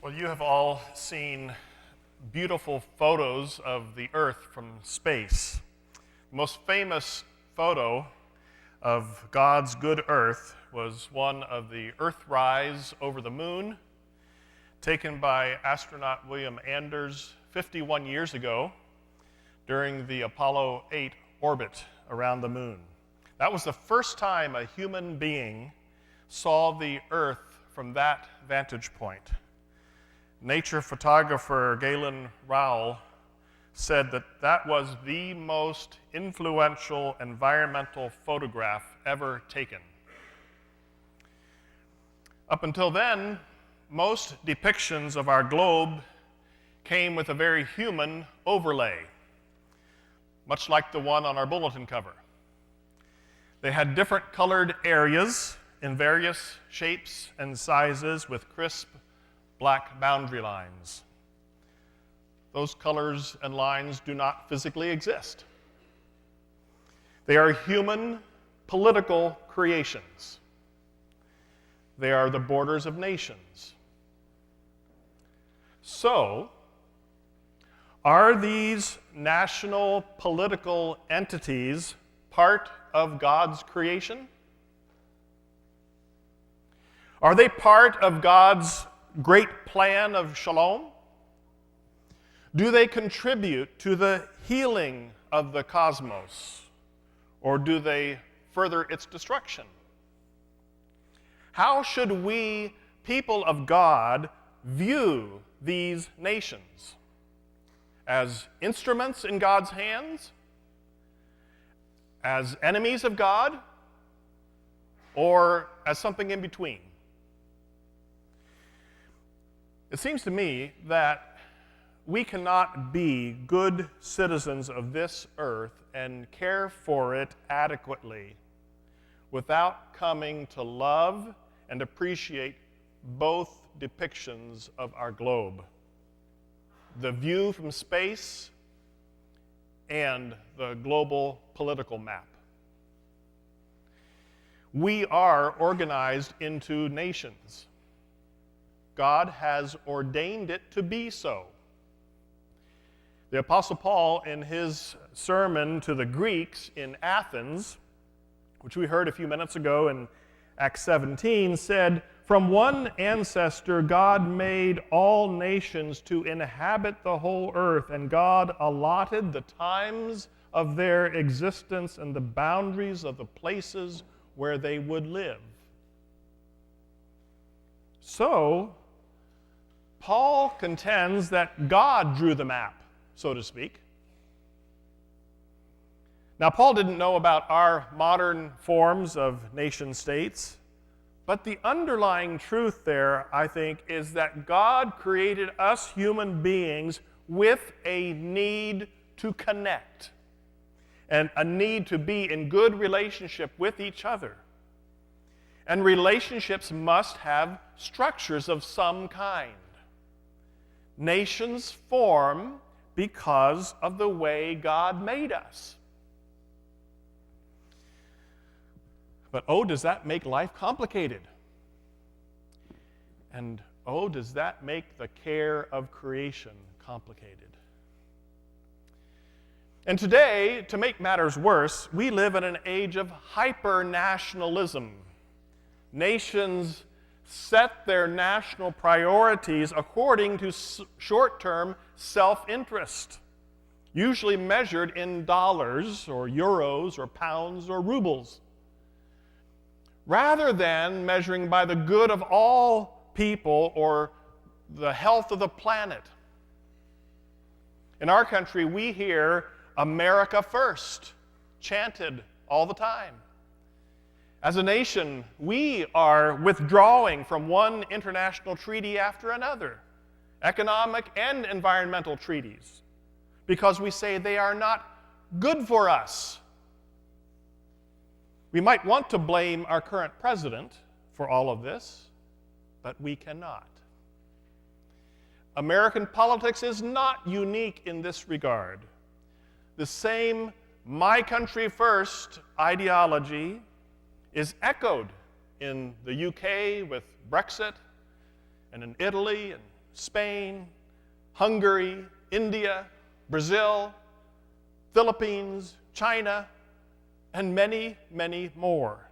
Well, you have all seen beautiful photos of the Earth from space. The most famous photo of God's good Earth was one of the Earthrise over the moon, taken by astronaut William Anders 51 years ago during the Apollo 8 orbit around the moon. That was the first time a human being saw the Earth from that vantage point. Nature photographer Galen Rowell said that that was the most influential environmental photograph ever taken. Up until then, most depictions of our globe came with a very human overlay, much like the one on our bulletin cover. They had different colored areas in various shapes and sizes with crisp black boundary lines. Those colors and lines do not physically exist. They are human political creations. They are the borders of nations. So, are these national political entities part of God's creation? Are they part of God's great plan of shalom? Do they contribute to the healing of the cosmos, or do they further its destruction? How should we, people of God, view these nations? As instruments in God's hands? As enemies of God? Or as something in between? It seems to me that we cannot be good citizens of this earth and care for it adequately without coming to love and appreciate both depictions of our globe: the view from space and the global political map. We are organized into nations. God has ordained it to be so. The Apostle Paul, in his sermon to the Greeks in Athens, which we heard a few minutes ago in Acts 17, said, "From one ancestor God made all nations to inhabit the whole earth, and God allotted the times of their existence and the boundaries of the places where they would live." So, Paul contends that God drew the map, so to speak. Now, Paul didn't know about our modern forms of nation states, but the underlying truth there, I think, is that God created us human beings with a need to connect and a need to be in good relationship with each other. And relationships must have structures of some kind. Nations form because of the way God made us. But oh, does that make life complicated? And oh, does that make the care of creation complicated? And today, to make matters worse, we live in an age of hyper-nationalism. Nations set their national priorities according to short-term self-interest, usually measured in dollars or euros or pounds or rubles, rather than measuring by the good of all people or the health of the planet. In our country, we hear "America first" chanted all the time. As a nation, we are withdrawing from one international treaty after another, economic and environmental treaties, because we say they are not good for us. We might want to blame our current president for all of this, but we cannot. American politics is not unique in this regard. The same "my country first" ideology is echoed in the UK with Brexit, and in Italy and Spain, Hungary, India, Brazil, Philippines, China, and many, many more,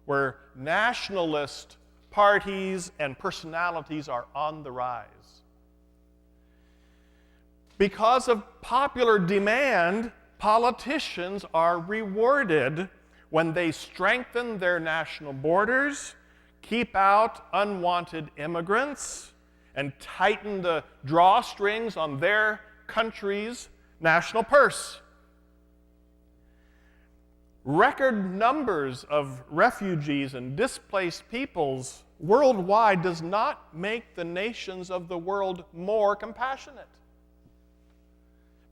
where nationalist parties and personalities are on the rise. Because of popular demand, politicians are rewarded when they strengthen their national borders, keep out unwanted immigrants, and tighten the drawstrings on their country's national purse. Record numbers of refugees and displaced peoples worldwide does not make the nations of the world more compassionate.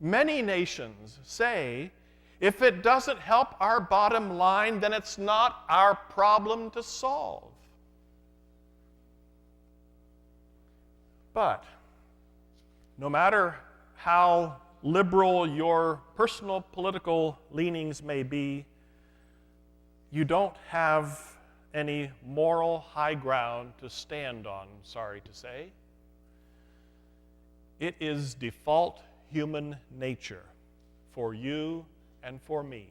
Many nations say, if it doesn't help our bottom line, then it's not our problem to solve. But no matter how liberal your personal political leanings may be, you don't have any moral high ground to stand on, sorry to say. It is default human nature for you and for me.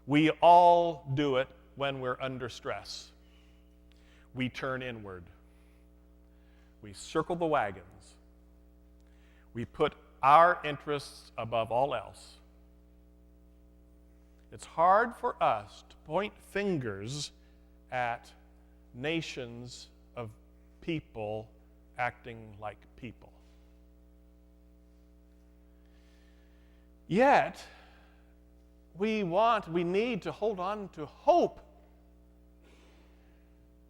We all do it when we're under stress. We turn inward. We circle the wagons. We put our interests above all else. It's hard for us to point fingers at nations of people acting like people. Yet, we need to hold on to hope.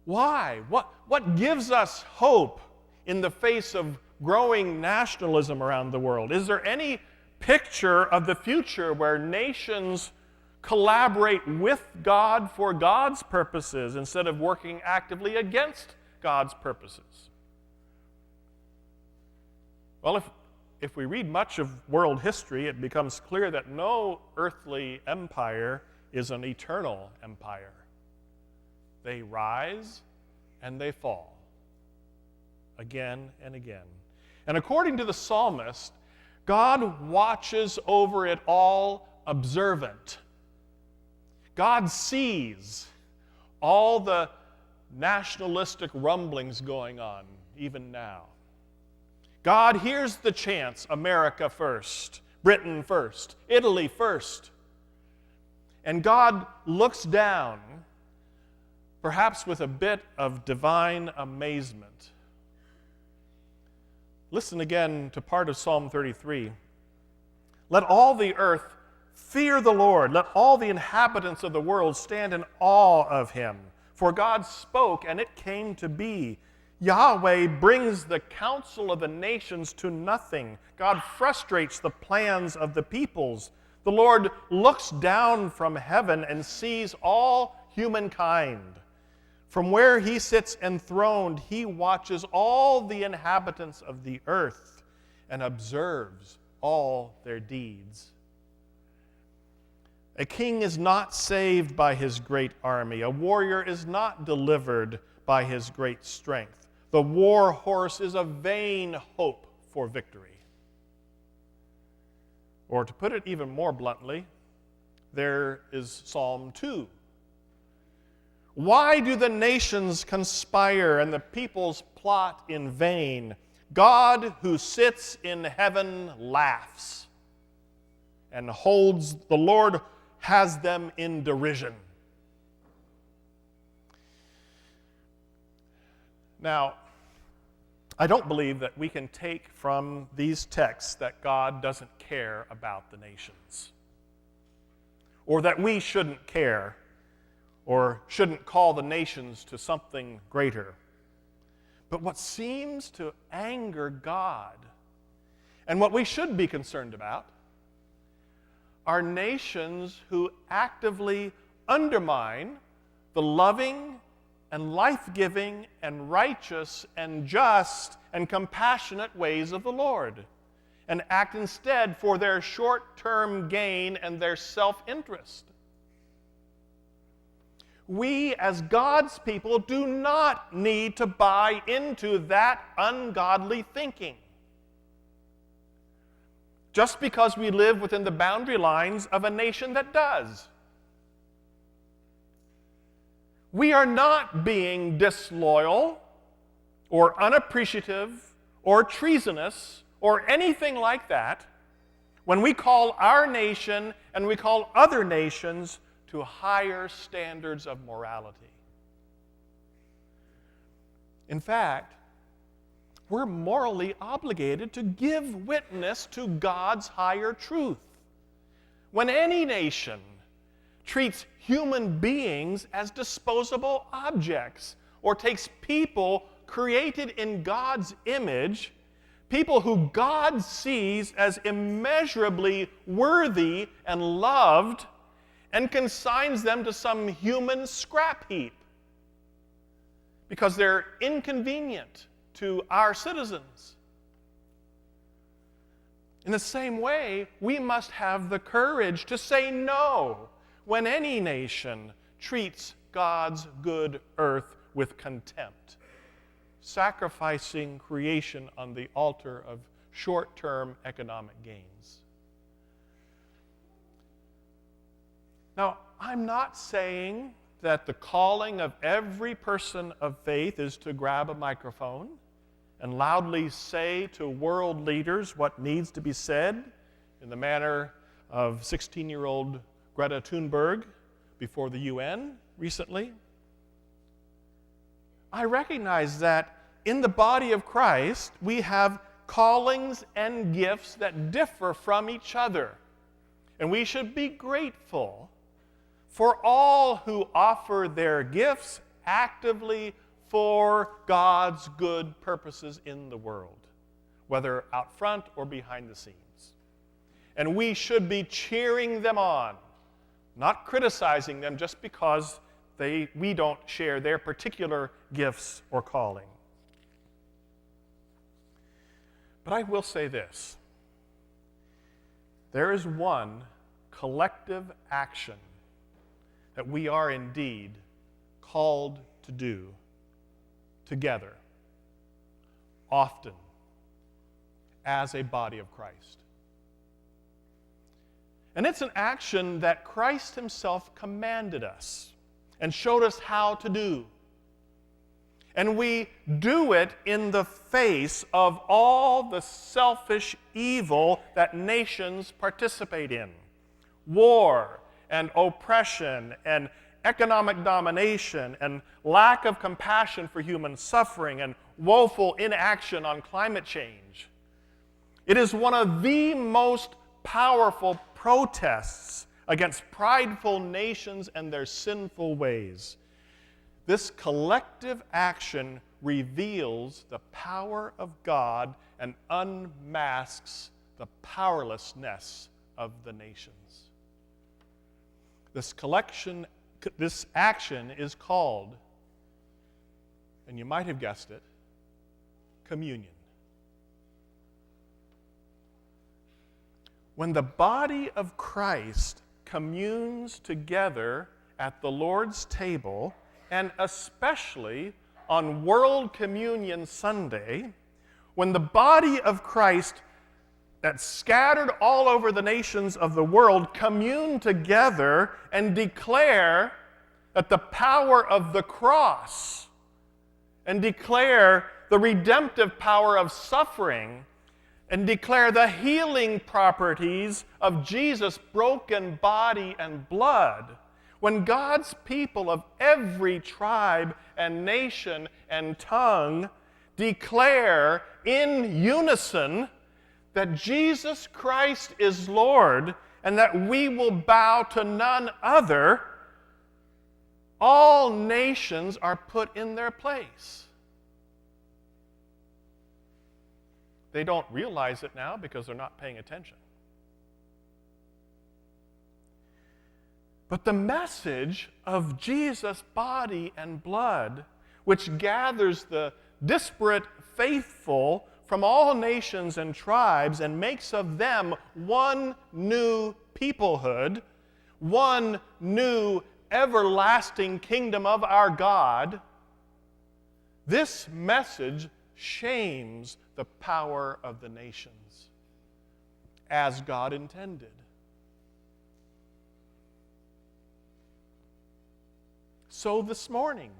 Why? What gives us hope in the face of growing nationalism around the world? Is there any picture of the future where nations collaborate with God for God's purposes instead of working actively against God's purposes? Well, if we read much of world history, it becomes clear that no earthly empire is an eternal empire. They rise and they fall again and again. And according to the psalmist, God watches over it all observant. God sees all the nationalistic rumblings going on, even now. God hears the chants, America first, Britain first, Italy first. And God looks down, perhaps with a bit of divine amazement. Listen again to part of Psalm 33. Let all the earth fear the Lord. Let all the inhabitants of the world stand in awe of him. For God spoke, and it came to be. Yahweh brings the counsel of the nations to nothing. God frustrates the plans of the peoples. The Lord looks down from heaven and sees all humankind. From where he sits enthroned, he watches all the inhabitants of the earth and observes all their deeds. A king is not saved by his great army. A warrior is not delivered by his great strength. The war horse is a vain hope for victory. Or to put it even more bluntly, there is Psalm 2. Why do the nations conspire and the peoples plot in vain? God who sits in heaven laughs, and the Lord has them in derision. Now, I don't believe that we can take from these texts that God doesn't care about the nations, or that we shouldn't care or shouldn't call the nations to something greater. But what seems to anger God, and what we should be concerned about, are nations who actively undermine the loving and life-giving and righteous and just and compassionate ways of the Lord, and act instead for their short-term gain and their self-interest. We, as God's people, do not need to buy into that ungodly thinking. Just because we live within the boundary lines of a nation that does. We are not being disloyal or unappreciative or treasonous or anything like that when we call our nation and we call other nations to higher standards of morality. In fact, we're morally obligated to give witness to God's higher truth. When any nation treats human beings as disposable objects or takes people created in God's image, people who God sees as immeasurably worthy and loved, and consigns them to some human scrap heap because they're inconvenient to our citizens. In the same way, we must have the courage to say no when any nation treats God's good earth with contempt, sacrificing creation on the altar of short-term economic gains. Now, I'm not saying that the calling of every person of faith is to grab a microphone and loudly say to world leaders what needs to be said in the manner of 16-year-old Greta Thunberg before the UN recently. I recognize that in the body of Christ, we have callings and gifts that differ from each other. And we should be grateful for all who offer their gifts actively for God's good purposes in the world, whether out front or behind the scenes. And we should be cheering them on, not criticizing them just because we don't share their particular gifts or calling. But I will say this. There is one collective action that we are indeed called to do together, often, as a body of Christ. And it's an action that Christ himself commanded us and showed us how to do. And we do it in the face of all the selfish evil that nations participate in. War and oppression and economic domination and lack of compassion for human suffering and woeful inaction on climate change. It is one of the most powerful protests against prideful nations and their sinful ways. This collective action reveals the power of God and unmasks the powerlessness of the nations. This action is called, and you might have guessed it, communion. When the body of Christ communes together at the Lord's table, and especially on World Communion Sunday, when the body of Christ that's scattered all over the nations of the world commune together and declare that the power of the cross and declare the redemptive power of suffering and declare the healing properties of Jesus' broken body and blood, when God's people of every tribe and nation and tongue declare in unison that Jesus Christ is Lord and that we will bow to none other, all nations are put in their place. They don't realize it now because they're not paying attention. But the message of Jesus' body and blood, which gathers the disparate faithful from all nations and tribes and makes of them one new peoplehood, one new everlasting kingdom of our God, this message shames the power of the nations, as God intended. So this morning,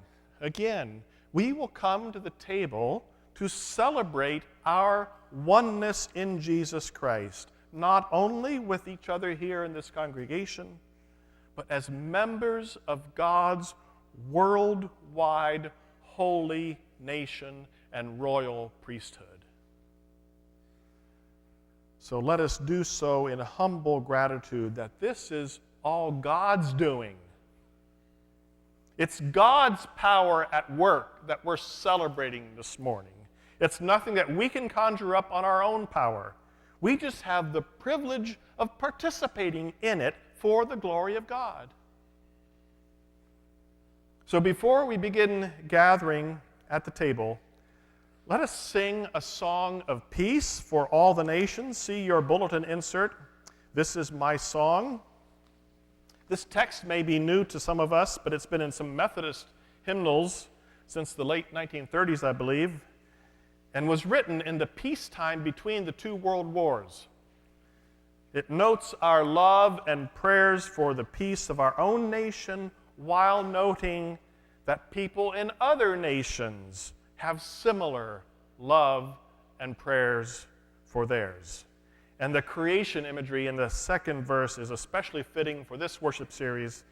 again, we will come to the table to celebrate our oneness in Jesus Christ, not only with each other here in this congregation, but as members of God's worldwide holy nation and royal priesthood. So let us do so in humble gratitude that this is all God's doing. It's God's power at work that we're celebrating this morning. It's nothing that we can conjure up on our own power. We just have the privilege of participating in it for the glory of God. So before we begin gathering at the table, let us sing a song of peace for all the nations. See your bulletin insert. This is my song. This text may be new to some of us, but it's been in some Methodist hymnals since the late 1930s, I believe, and was written in the peacetime between the two world wars. It notes our love and prayers for the peace of our own nation while noting that people in other nations have similar love and prayers for theirs. And the creation imagery in the second verse is especially fitting for this worship series.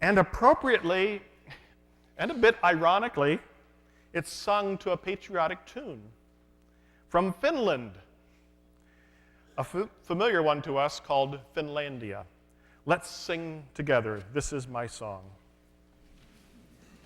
And appropriately, and a bit ironically, it's sung to a patriotic tune from Finland, a familiar one to us called Finlandia. Let's sing together. This is my song.